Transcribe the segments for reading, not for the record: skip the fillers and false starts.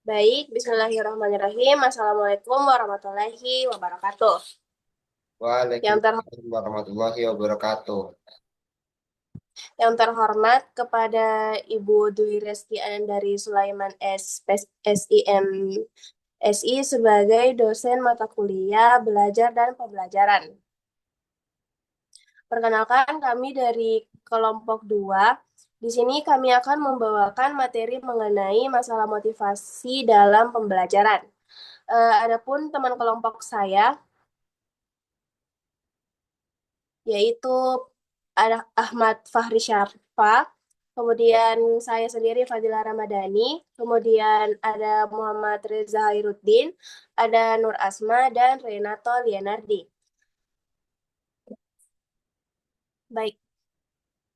Baik, Bismillahirrahmanirrahim. Assalamualaikum warahmatullahi wabarakatuh. Yang ter Waalaikumsalam warahmatullahi wabarakatuh. yang terhormat kepada Ibu Dwi Reski Anandari Sulaiman SIM SI sebagai dosen mata kuliah belajar dan pembelajaran. Perkenalkan kami dari kelompok 2. Di sini kami akan membawakan materi mengenai masalah motivasi dalam pembelajaran. Adapun teman kelompok saya yaitu ada Ahmad Fahri Syarfa, kemudian saya sendiri Fadila Ramadhani, kemudian ada Muhammad Reza Hairuddin, ada Nur Asma, dan Renato Lianardi. Baik,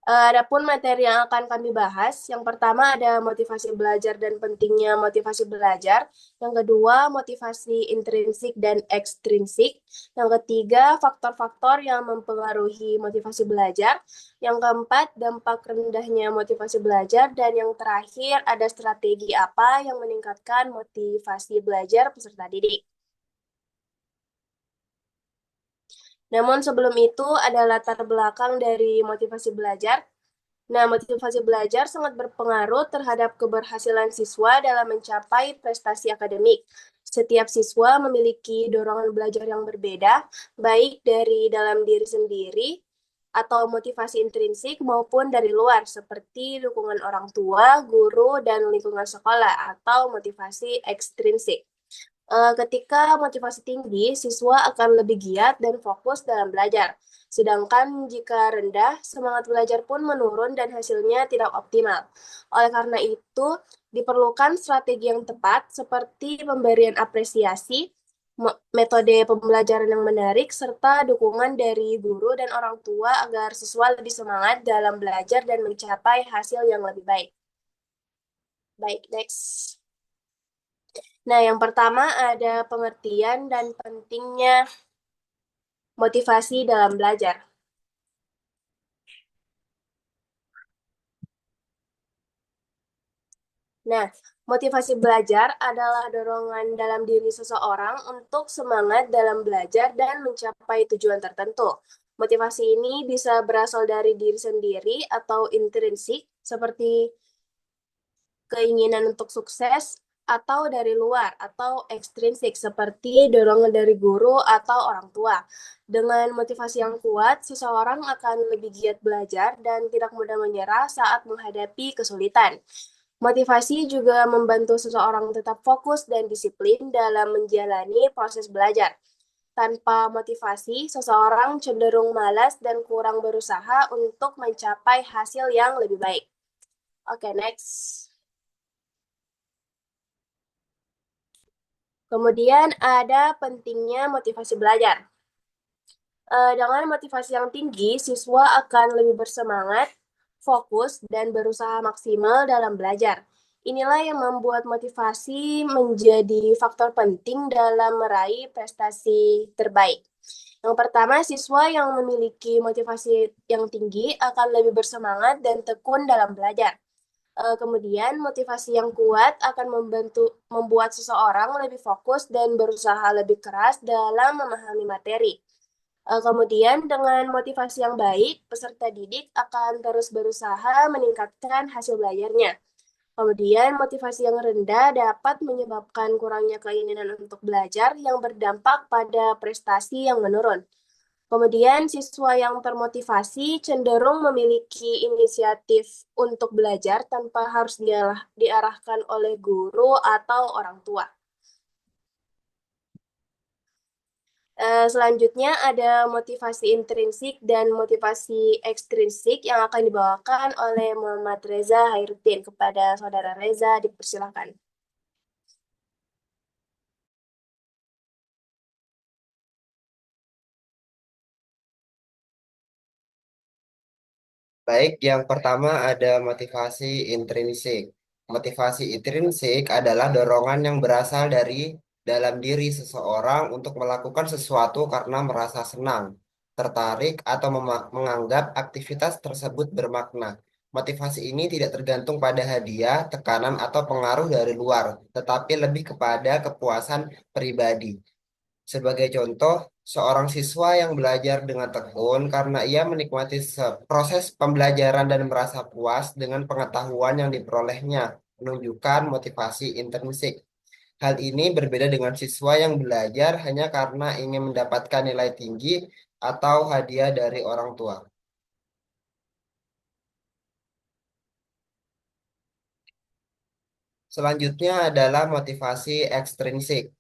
adapun materi yang akan kami bahas, yang pertama ada motivasi belajar dan pentingnya motivasi belajar. Yang kedua, motivasi intrinsik dan ekstrinsik. Yang ketiga, faktor-faktor yang mempengaruhi motivasi belajar. Yang keempat, dampak rendahnya motivasi belajar. Dan yang terakhir, ada strategi apa yang meningkatkan motivasi belajar peserta didik. Namun sebelum itu ada latar belakang dari motivasi belajar. Nah, motivasi belajar sangat berpengaruh terhadap keberhasilan siswa dalam mencapai prestasi akademik. Setiap siswa memiliki dorongan belajar yang berbeda, baik dari dalam diri sendiri atau motivasi intrinsik maupun dari luar, seperti dukungan orang tua, guru, dan lingkungan sekolah, atau motivasi ekstrinsik. Ketika motivasi tinggi, siswa akan lebih giat dan fokus dalam belajar. Sedangkan jika rendah, semangat belajar pun menurun dan hasilnya tidak optimal. Oleh karena itu, diperlukan strategi yang tepat seperti pemberian apresiasi, metode pembelajaran yang menarik, serta dukungan dari guru dan orang tua agar siswa lebih semangat dalam belajar dan mencapai hasil yang lebih baik. Baik, next. Nah, yang pertama ada pengertian dan pentingnya motivasi dalam belajar. Nah, motivasi belajar adalah dorongan dalam diri seseorang untuk semangat dalam belajar dan mencapai tujuan tertentu. Motivasi ini bisa berasal dari diri sendiri atau intrinsik, seperti keinginan untuk sukses, atau dari luar, atau ekstrinsik, seperti dorongan dari guru atau orang tua. Dengan motivasi yang kuat, seseorang akan lebih giat belajar dan tidak mudah menyerah saat menghadapi kesulitan. Motivasi juga membantu seseorang tetap fokus dan disiplin dalam menjalani proses belajar. Tanpa motivasi, seseorang cenderung malas dan kurang berusaha untuk mencapai hasil yang lebih baik. Oke, next. Kemudian ada pentingnya motivasi belajar. Dengan motivasi yang tinggi, siswa akan lebih bersemangat, fokus, dan berusaha maksimal dalam belajar. Inilah yang membuat motivasi menjadi faktor penting dalam meraih prestasi terbaik. Yang pertama, siswa yang memiliki motivasi yang tinggi akan lebih bersemangat dan tekun dalam belajar. Kemudian, motivasi yang kuat akan membuat seseorang lebih fokus dan berusaha lebih keras dalam memahami materi. Kemudian, dengan motivasi yang baik, peserta didik akan terus berusaha meningkatkan hasil belajarnya. Kemudian, motivasi yang rendah dapat menyebabkan kurangnya keinginan untuk belajar yang berdampak pada prestasi yang menurun. Kemudian, siswa yang termotivasi cenderung memiliki inisiatif untuk belajar tanpa harus diarahkan oleh guru atau orang tua. Selanjutnya ada motivasi intrinsik dan motivasi ekstrinsik yang akan dibawakan oleh Muhammad Reza Hairuddin. Kepada Saudara Reza, dipersilakan. Baik, yang pertama ada motivasi intrinsik. Motivasi intrinsik adalah dorongan yang berasal dari dalam diri seseorang untuk melakukan sesuatu karena merasa senang, tertarik, atau menganggap aktivitas tersebut bermakna. Motivasi ini tidak tergantung pada hadiah, tekanan, atau pengaruh dari luar, tetapi lebih kepada kepuasan pribadi. Sebagai contoh, seorang siswa yang belajar dengan tekun karena ia menikmati proses pembelajaran dan merasa puas dengan pengetahuan yang diperolehnya, menunjukkan motivasi intrinsik. Hal ini berbeda dengan siswa yang belajar hanya karena ingin mendapatkan nilai tinggi atau hadiah dari orang tua. Selanjutnya adalah motivasi ekstrinsik.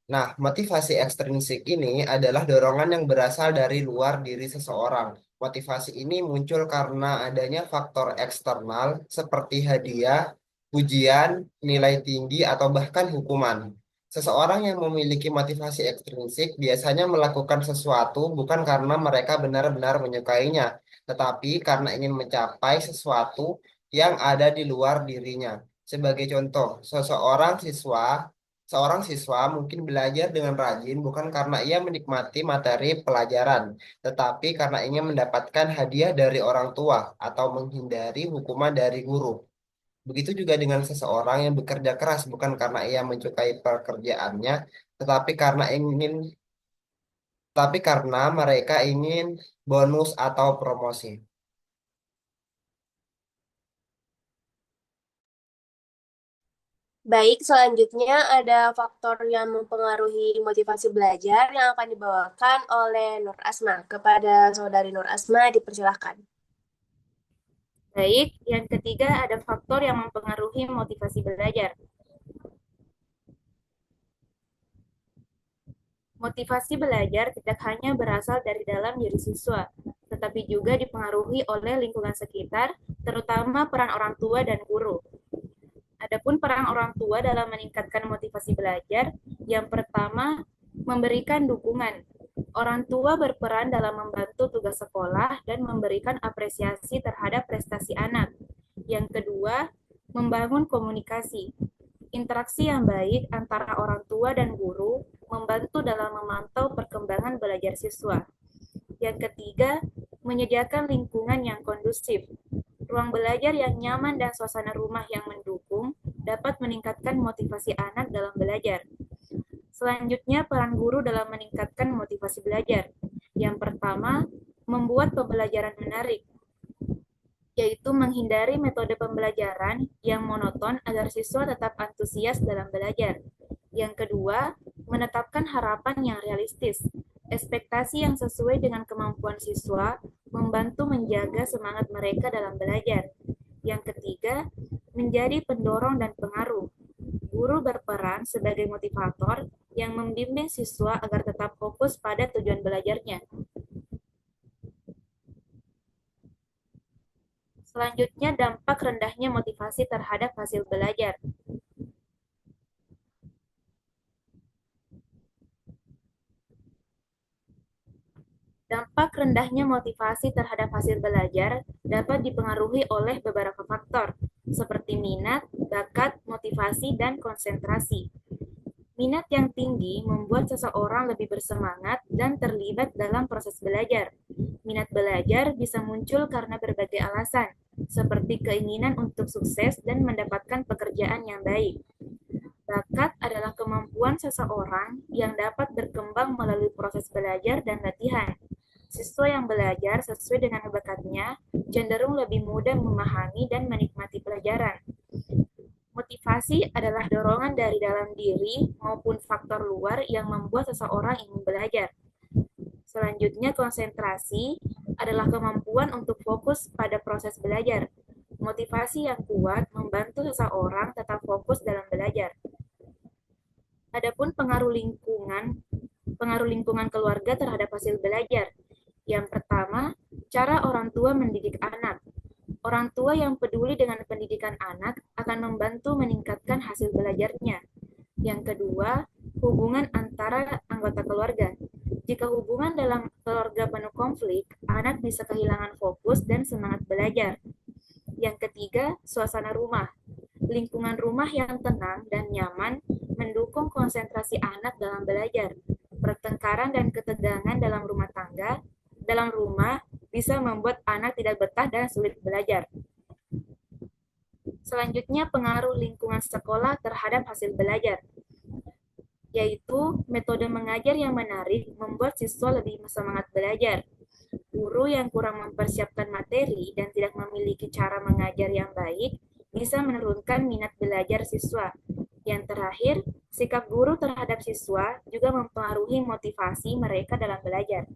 Nah, motivasi ekstrinsik ini adalah dorongan yang berasal dari luar diri seseorang. Motivasi ini muncul karena adanya faktor eksternal seperti hadiah, pujian, nilai tinggi, atau bahkan hukuman. Seseorang yang memiliki motivasi ekstrinsik biasanya melakukan sesuatu bukan karena mereka benar-benar menyukainya, tetapi karena ingin mencapai sesuatu yang ada di luar dirinya. Sebagai contoh, seorang siswa mungkin belajar dengan rajin bukan karena ia menikmati materi pelajaran, tetapi karena ingin mendapatkan hadiah dari orang tua atau menghindari hukuman dari guru. Begitu juga dengan seseorang yang bekerja keras bukan karena ia menyukai pekerjaannya, tetapi karena ingin, tapi karena mereka ingin bonus atau promosi. Baik, selanjutnya ada faktor yang mempengaruhi motivasi belajar yang akan dibawakan oleh Nur Asma. Kepada saudari Nur Asma, dipersilahkan. Baik, yang ketiga ada faktor yang mempengaruhi motivasi belajar. Motivasi belajar tidak hanya berasal dari dalam diri siswa, tetapi juga dipengaruhi oleh lingkungan sekitar, terutama peran orang tua dan guru. Adapun peran orang tua dalam meningkatkan motivasi belajar, yang pertama, memberikan dukungan. Orang tua berperan dalam membantu tugas sekolah dan memberikan apresiasi terhadap prestasi anak. Yang kedua, membangun komunikasi. Interaksi yang baik antara orang tua dan guru membantu dalam memantau perkembangan belajar siswa. Yang ketiga, menyediakan lingkungan yang kondusif. Ruang belajar yang nyaman dan suasana rumah yang mendukung dapat meningkatkan motivasi anak dalam belajar. Selanjutnya, peran guru dalam meningkatkan motivasi belajar. Yang pertama, membuat pembelajaran menarik, yaitu menghindari metode pembelajaran yang monoton agar siswa tetap antusias dalam belajar. Yang kedua, menetapkan harapan yang realistis. Ekspektasi yang sesuai dengan kemampuan siswa membantu menjaga semangat mereka dalam belajar. Yang ketiga, menjadi pendorong dan pengaruh. Guru berperan sebagai motivator yang membimbing siswa agar tetap fokus pada tujuan belajarnya. Selanjutnya, dampak rendahnya motivasi terhadap hasil belajar. Dampak rendahnya motivasi terhadap hasil belajar dapat dipengaruhi oleh beberapa faktor, seperti minat, bakat, motivasi, dan konsentrasi. Minat yang tinggi membuat seseorang lebih bersemangat dan terlibat dalam proses belajar. Minat belajar bisa muncul karena berbagai alasan, seperti keinginan untuk sukses dan mendapatkan pekerjaan yang baik. Bakat adalah kemampuan seseorang yang dapat berkembang melalui proses belajar dan latihan. Siswa yang belajar sesuai dengan bakatnya cenderung lebih mudah memahami dan menikmati pelajaran. Motivasi adalah dorongan dari dalam diri maupun faktor luar yang membuat seseorang ingin belajar. Selanjutnya, konsentrasi adalah kemampuan untuk fokus pada proses belajar. Motivasi yang kuat membantu seseorang tetap fokus dalam belajar. Adapun pengaruh lingkungan keluarga terhadap hasil belajar. Yang pertama, cara orang tua mendidik anak. Orang tua yang peduli dengan pendidikan anak akan membantu meningkatkan hasil belajarnya. Yang kedua, hubungan antara anggota keluarga. Jika hubungan dalam keluarga penuh konflik, anak bisa kehilangan fokus dan semangat belajar. Yang ketiga, suasana rumah. Lingkungan rumah yang tenang dan nyaman mendukung konsentrasi anak dalam belajar. Pertengkaran dan ketegangan dalam rumah bisa membuat anak tidak betah dan sulit belajar. Selanjutnya, pengaruh lingkungan sekolah terhadap hasil belajar, yaitu metode mengajar yang menarik membuat siswa lebih semangat belajar. Guru yang kurang mempersiapkan materi dan tidak memiliki cara mengajar yang baik bisa menurunkan minat belajar siswa. Yang terakhir, sikap guru terhadap siswa juga mempengaruhi motivasi mereka dalam belajar.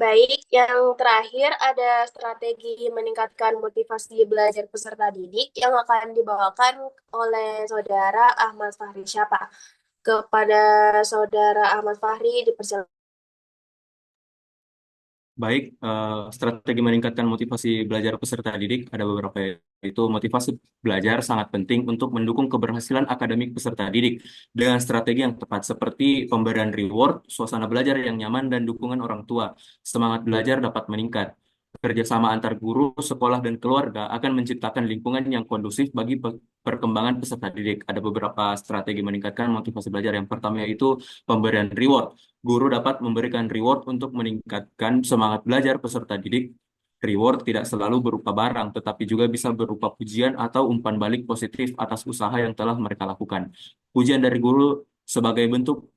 Baik, yang terakhir ada strategi meningkatkan motivasi belajar peserta didik yang akan dibawakan oleh Saudara Ahmad Fahri. Siapa? Kepada Saudara Ahmad Fahri dipersilakan. Baik, strategi meningkatkan motivasi belajar peserta didik ada beberapa, yaitu motivasi belajar sangat penting untuk mendukung keberhasilan akademik peserta didik dengan strategi yang tepat seperti pemberian reward, suasana belajar yang nyaman, dan dukungan orang tua. Semangat belajar dapat meningkat. Kerjasama antar guru, sekolah, dan keluarga akan menciptakan lingkungan yang kondusif bagi perkembangan peserta didik. Ada beberapa strategi meningkatkan motivasi belajar. Yang pertama yaitu pemberian reward. Guru dapat memberikan reward untuk meningkatkan semangat belajar peserta didik. Reward tidak selalu berupa barang, tetapi juga bisa berupa pujian atau umpan balik positif atas usaha yang telah mereka lakukan. Pujian dari guru sebagai bentuk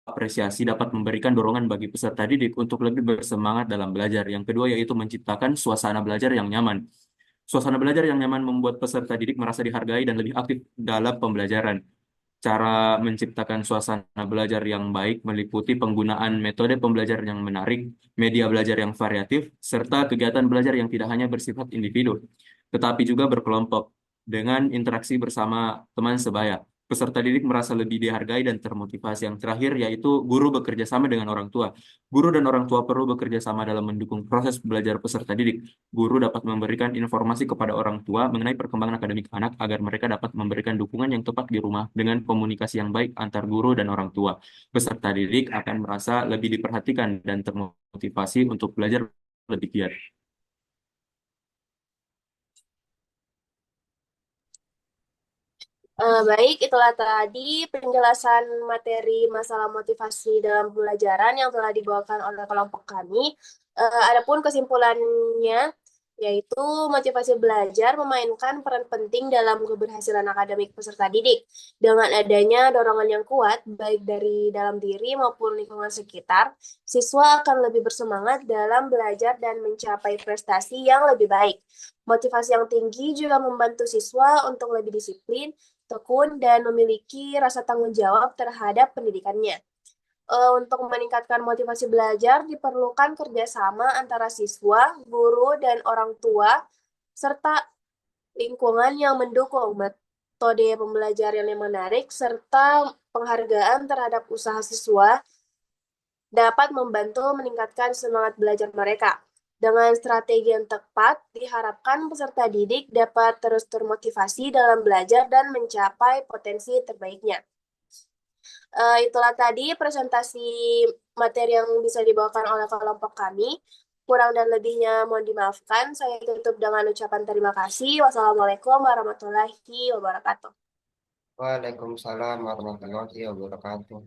apresiasi dapat memberikan dorongan bagi peserta didik untuk lebih bersemangat dalam belajar. Yang kedua yaitu menciptakan suasana belajar yang nyaman. Suasana belajar yang nyaman membuat peserta didik merasa dihargai dan lebih aktif dalam pembelajaran. Cara menciptakan suasana belajar yang baik meliputi penggunaan metode pembelajaran yang menarik, media belajar yang variatif, serta kegiatan belajar yang tidak hanya bersifat individu, tetapi juga berkelompok dengan interaksi bersama teman sebaya. Peserta didik merasa lebih dihargai dan termotivasi. Yang terakhir yaitu guru bekerja sama dengan orang tua. Guru dan orang tua perlu bekerja sama dalam mendukung proses belajar peserta didik. Guru dapat memberikan informasi kepada orang tua mengenai perkembangan akademik anak agar mereka dapat memberikan dukungan yang tepat di rumah dengan komunikasi yang baik antar guru dan orang tua. Peserta didik akan merasa lebih diperhatikan dan termotivasi untuk belajar lebih giat. Baik, itulah tadi penjelasan materi masalah motivasi dalam pembelajaran yang telah dibawakan oleh kelompok kami. Adapun kesimpulannya, yaitu motivasi belajar memainkan peran penting dalam keberhasilan akademik peserta didik. Dengan adanya dorongan yang kuat, baik dari dalam diri maupun lingkungan sekitar, siswa akan lebih bersemangat dalam belajar dan mencapai prestasi yang lebih baik. Motivasi yang tinggi juga membantu siswa untuk lebih disiplin, tekun, dan memiliki rasa tanggung jawab terhadap pendidikannya. Untuk meningkatkan motivasi belajar, diperlukan kerjasama antara siswa, guru, dan orang tua, serta lingkungan yang mendukung metode pembelajaran yang menarik, serta penghargaan terhadap usaha siswa dapat membantu meningkatkan semangat belajar mereka. Dengan strategi yang tepat, diharapkan peserta didik dapat terus termotivasi dalam belajar dan mencapai potensi terbaiknya. Itulah tadi presentasi materi yang bisa dibawakan oleh kelompok kami. Kurang dan lebihnya mohon dimaafkan. Saya tutup dengan ucapan terima kasih. Wassalamualaikum warahmatullahi wabarakatuh. Waalaikumsalam warahmatullahi wabarakatuh.